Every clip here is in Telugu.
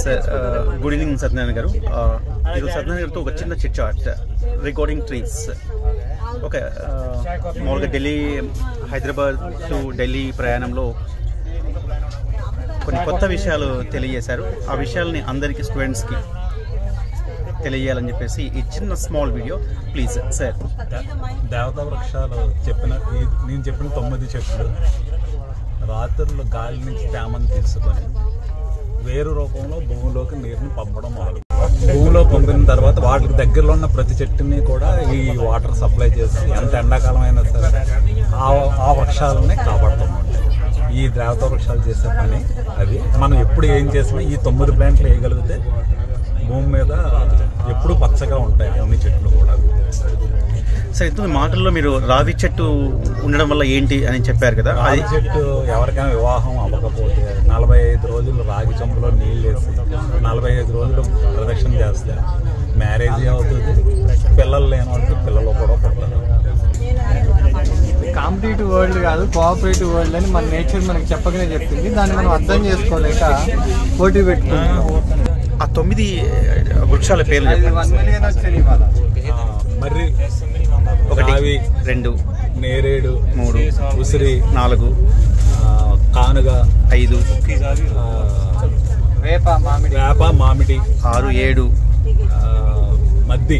సార్ గుడ్ ఈవినింగ్ సత్యనారాయణ గారు. ఈరోజు సత్యనారాయణ గారితో ఒక చిన్న చిట్ చాట్ రికార్డింగ్ ట్రీస్. ఓకే, మామూలుగా ఢిల్లీ హైదరాబాద్ టు ఢిల్లీ ప్రయాణంలో కొన్ని కొత్త విషయాలు తెలియజేశారు. ఆ విషయాల్ని అందరికీ స్టూడెంట్స్కి తెలియాలని చెప్పేసి ఈ చిన్న స్మాల్ వీడియో ప్లీజ్ సార్. దేవతా వృక్షాలు నేను చెప్పిన 9 చెట్లు రాత్రులు గాలి నుంచి తేమను తీసుకొని వేరు రూపంలో భూమిలోకి నీరుని పంపడం మొదలు. భూమిలో పంపిన తర్వాత వాటికి దగ్గరలో ఉన్న ప్రతి చెట్టుని కూడా ఈ వాటర్ సప్లై చేసి ఎంత ఎండాకాలం అయినా సరే ఆ వృక్షాలని కాపాడుతూ ఉంటాయి. ఈ దేవతా వృక్షాలు చేసే పని అది. మనం ఎప్పుడు ఏం చేసినా ఈ 9 ప్లాంట్లు వేయగలిగితే భూమి మీద ఎప్పుడు పచ్చగా ఉంటాయి అన్ని చెట్లు కూడా. సార్, ఇంత మాటల్లో మీరు రావి చెట్టు ఉండడం వల్ల ఏంటి అని చెప్పారు కదా. రావి చెట్టు ఎవరికైనా వివాహం అవ్వకపోతే 45 రోజులు రాగి చెంబులో నీళ్ళు వేసి 45 రోజులు ప్రదక్షిణ చేస్తే మ్యారేజ్ అవుతుంది. పిల్లలు లేని వాళ్ళకి పిల్లలు కూడా పుడతారు. కాంపిటేటివ్ వరల్డ్ కాదు, కోఆపరేటివ్ వరల్డ్ అని మన నేచర్ మనకి చెప్పకనే చెప్తుంది. దాన్ని మనం అర్థం చేసుకోలేక పోటీ పెట్టుకుంటాం. ఆ 9 వృక్షాల పేర్లు మర్రి 1 2 నేరేడు 3 ఉసిరి 4 కానుగ 5 వేప మామిడి 6 7 మద్ది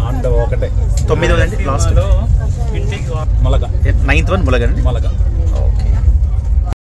అండ్ ఒకటే 9 లాస్ట్ మొలక 9th 1 మొలగండి. మొలక